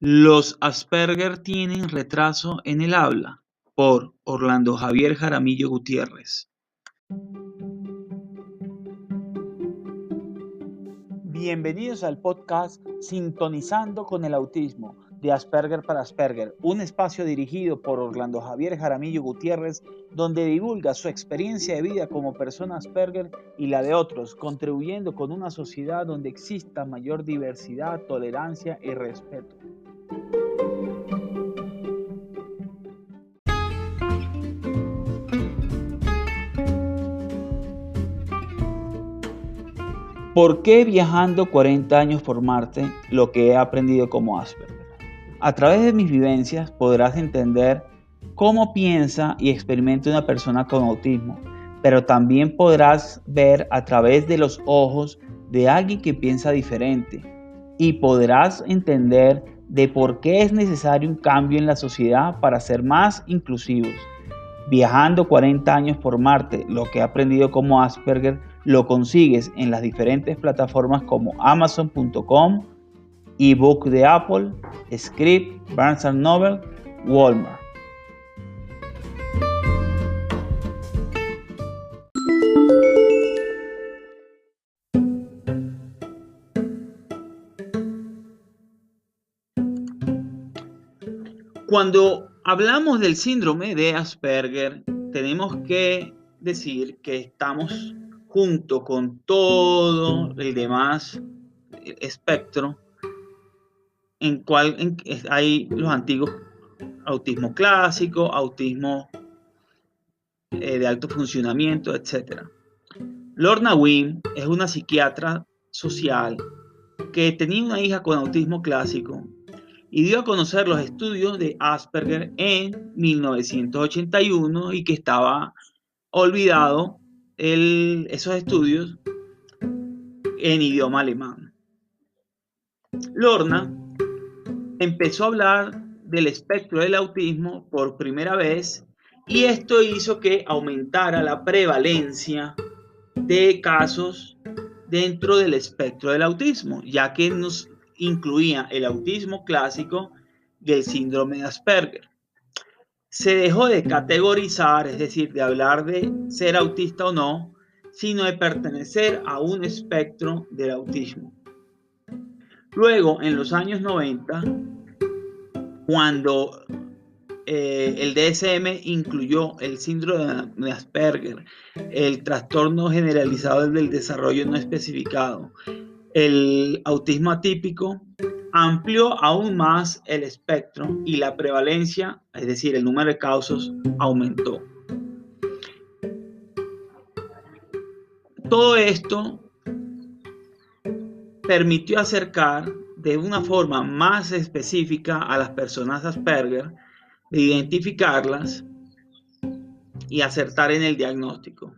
Los Asperger tienen retraso en el habla, por Orlando Javier Jaramillo Gutiérrez. Bienvenidos al podcast Sintonizando con el Autismo, de Asperger para Asperger, un espacio dirigido por Orlando Javier Jaramillo Gutiérrez, donde divulga su experiencia de vida como persona Asperger y la de otros, contribuyendo con una sociedad donde exista mayor diversidad, tolerancia y respeto. ¿Por qué viajando 40 años por Marte lo que he aprendido como Asperger? A través de mis vivencias podrás entender cómo piensa y experimenta una persona con autismo, pero también podrás ver a través de los ojos de alguien que piensa diferente y podrás entender de por qué es necesario un cambio en la sociedad para ser más inclusivos. Viajando 40 años por Marte, lo que he aprendido como Asperger, lo consigues en las diferentes plataformas como Amazon.com, ebook de Apple, Script, Barnes & Noble, Walmart. Cuando hablamos del síndrome de Asperger, tenemos que decir que estamos junto con todo el demás espectro en cual hay los antiguos autismo clásico, autismo de alto funcionamiento, etc. Lorna Wynne es una psiquiatra social que tenía una hija con autismo clásico y dio a conocer los estudios de Asperger en 1981 y que estaba olvidado esos estudios en idioma alemán. Lorna empezó a hablar del espectro del autismo por primera vez y esto hizo que aumentara la prevalencia de casos dentro del espectro del autismo, ya que nos incluía el autismo clásico y el síndrome de Asperger. Se dejó de categorizar, es decir, de hablar de ser autista o no, sino de pertenecer a un espectro del autismo. Luego, en los años 90, cuando el DSM incluyó el síndrome de Asperger, el trastorno generalizado del desarrollo no especificado, el autismo atípico, amplió aún más el espectro y la prevalencia, es decir, el número de casos, aumentó. Todo esto permitió acercar de una forma más específica a las personas Asperger, de identificarlas y acertar en el diagnóstico.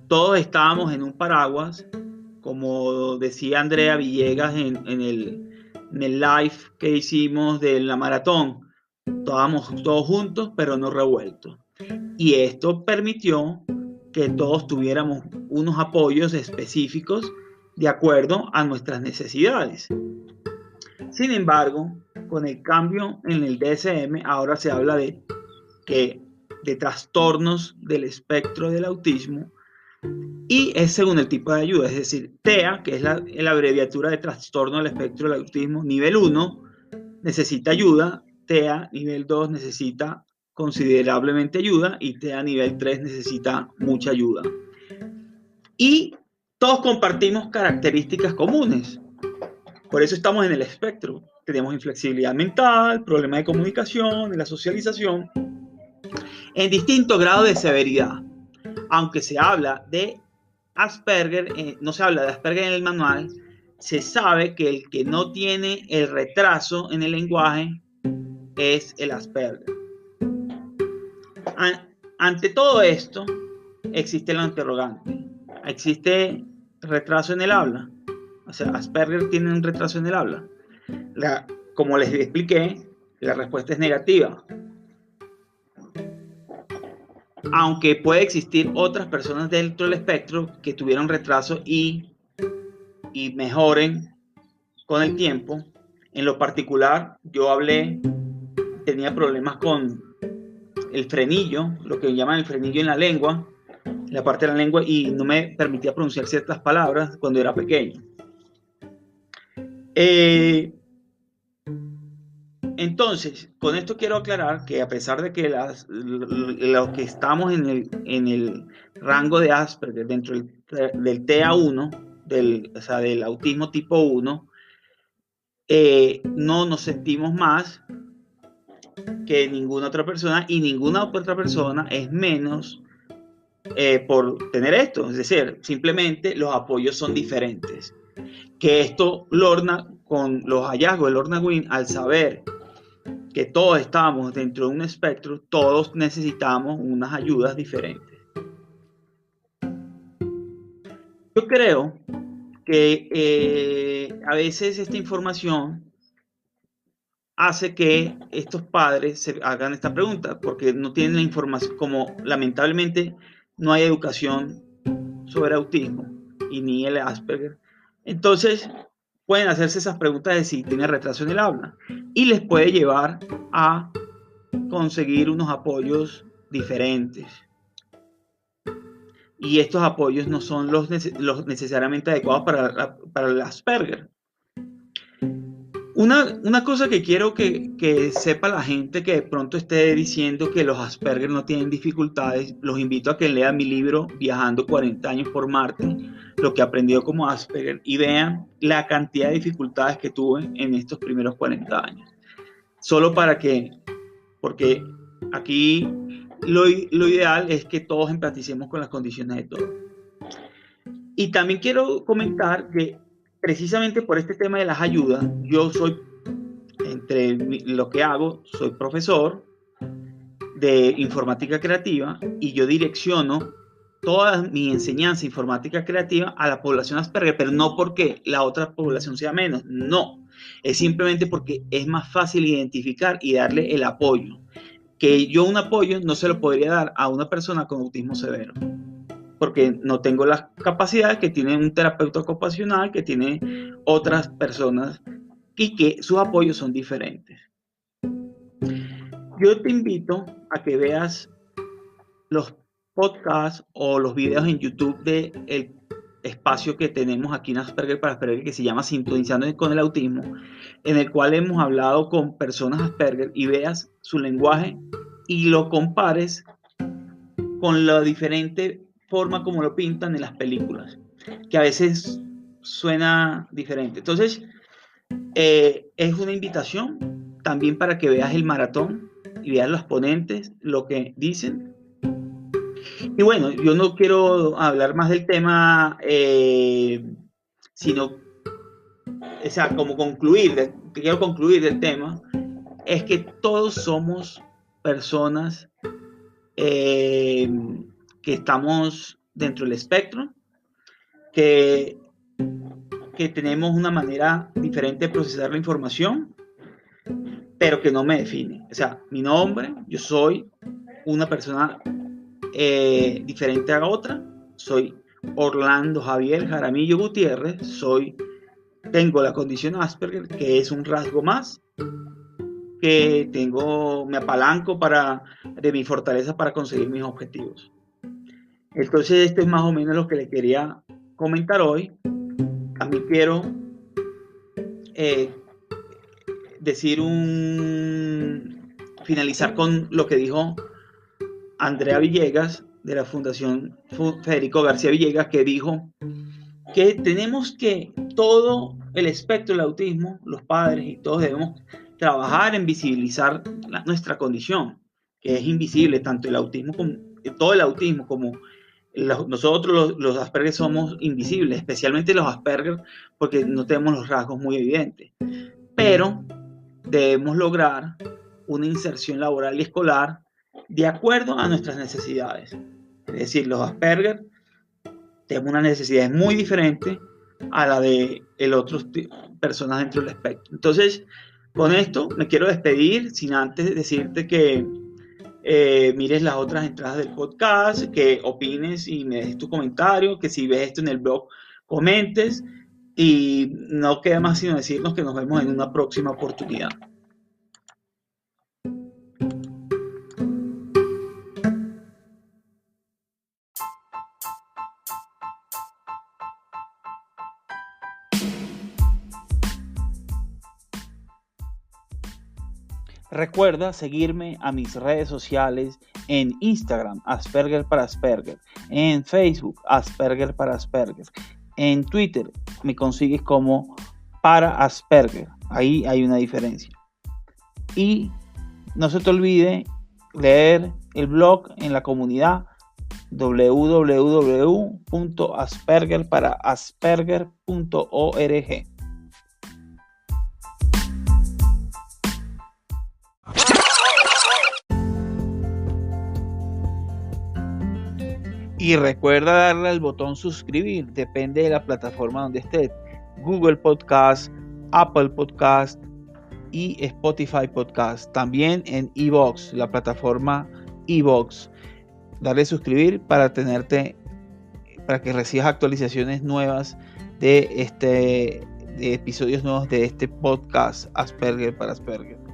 Todos estábamos en un paraguas, como decía Andrea Villegas en el live que hicimos de la maratón. Estábamos todos juntos, pero no revueltos. Y esto permitió que todos tuviéramos unos apoyos específicos de acuerdo a nuestras necesidades. Sin embargo, con el cambio en el DSM, ahora se habla de trastornos del espectro del autismo y es según el tipo de ayuda, es decir, TEA, que es la abreviatura de trastorno del espectro del autismo, nivel 1 necesita ayuda, TEA nivel 2 necesita considerablemente ayuda y TEA nivel 3 necesita mucha ayuda. Y todos compartimos características comunes, por eso estamos en el espectro. Tenemos inflexibilidad mental, problemas de comunicación, de la socialización, en distinto grado de severidad. Aunque se habla de Asperger, no se habla de Asperger en el manual, se sabe que el que no tiene el retraso en el lenguaje es el Asperger. Ante todo esto, existe la interrogante. ¿Existe retraso en el habla? O sea, Asperger tiene un retraso en el habla. Como les expliqué, la respuesta es negativa. Aunque puede existir otras personas dentro del espectro que tuvieron retraso y mejoren con el tiempo, En lo particular, tenía problemas con el frenillo, lo que llaman el frenillo en la lengua, la parte de la lengua, y no me permitía pronunciar ciertas palabras cuando era pequeño. Entonces, con esto quiero aclarar que a pesar de que los que estamos en el rango de Asperger dentro del TA1, o sea, del autismo tipo 1, no nos sentimos más que ninguna otra persona, y ninguna otra persona es menos por tener esto. Es decir, simplemente los apoyos son diferentes. Que esto, Lorna, con los hallazgos de Lorna Wynne, al saber que todos estamos dentro de un espectro, todos necesitamos unas ayudas diferentes. Yo creo que a veces esta información hace que estos padres se hagan esta pregunta, porque no tienen la información, como lamentablemente no hay educación sobre autismo y ni el Asperger. Entonces pueden hacerse esas preguntas de si tiene retraso en el habla, y les puede llevar a conseguir unos apoyos diferentes. Y estos apoyos no son los necesariamente adecuados para el Asperger. Una cosa que quiero que sepa la gente que de pronto esté diciendo que los Asperger no tienen dificultades, los invito a que lean mi libro Viajando 40 años por Marte, lo que aprendió como Asperger, y vean la cantidad de dificultades que tuve en estos primeros 40 años. Solo porque aquí lo ideal es que todos empaticemos con las condiciones de todos. Y también quiero comentar que precisamente por este tema de las ayudas, yo soy, entre lo que hago, soy profesor de informática creativa, y yo direcciono toda mi enseñanza informática creativa a la población Asperger, pero no porque la otra población sea menos, no, es simplemente porque es más fácil identificar y darle el apoyo, que yo un apoyo no se lo podría dar a una persona con autismo severo, porque no tengo las capacidades que tiene un terapeuta ocupacional, que tiene otras personas, y que sus apoyos son diferentes. Yo te invito a que veas los podcasts o los videos en YouTube del espacio que tenemos aquí en Asperger para Asperger, que se llama Sintonizando con el Autismo, en el cual hemos hablado con personas Asperger, y veas su lenguaje y lo compares con la diferente forma como lo pintan en las películas, que a veces suena diferente. Entonces, es una invitación también para que veas el maratón y veas los ponentes, lo que dicen. Y bueno, yo no quiero hablar más del tema, sino, o sea, quiero concluir del tema, es que todos somos personas que estamos dentro del espectro, que tenemos una manera diferente de procesar la información, pero que no me define. O sea, mi nombre, yo soy una persona diferente a otra, soy Orlando Javier Jaramillo Gutiérrez, tengo la condición Asperger, que es un rasgo más, que me apalanco de mi fortaleza para conseguir mis objetivos. Entonces, esto es más o menos lo que le quería comentar hoy. También quiero finalizar con lo que dijo Andrea Villegas, de la Fundación Federico García Villegas, que dijo que tenemos que todo el espectro del autismo, los padres y todos debemos trabajar en visibilizar nuestra condición, que es invisible, tanto el autismo como todo el autismo, como nosotros los Asperger somos invisibles, especialmente los Asperger, porque no tenemos los rasgos muy evidentes, pero debemos lograr una inserción laboral y escolar de acuerdo a nuestras necesidades. Es decir, los Asperger tenemos unas necesidades muy diferentes a la de otras personas dentro del espectro. Entonces, con esto me quiero despedir, sin antes decirte que mires las otras entradas del podcast, que opines y me des tu comentario, que si ves esto en el blog, comentes, Y no queda más sino decirnos que nos vemos en una próxima oportunidad. Recuerda seguirme a mis redes sociales en Instagram, Asperger para Asperger, en Facebook, Asperger para Asperger, en Twitter me consigues como para Asperger, ahí hay una diferencia. Y no se te olvide leer el blog en la comunidad www.aspergerparaasperger.org. Y recuerda darle al botón suscribir, depende de la plataforma donde estés. Google Podcast, Apple Podcast y Spotify Podcast. También en iVoox, la plataforma iVoox. Darle suscribir para que recibas actualizaciones nuevas de episodios nuevos de este podcast Asperger para Asperger.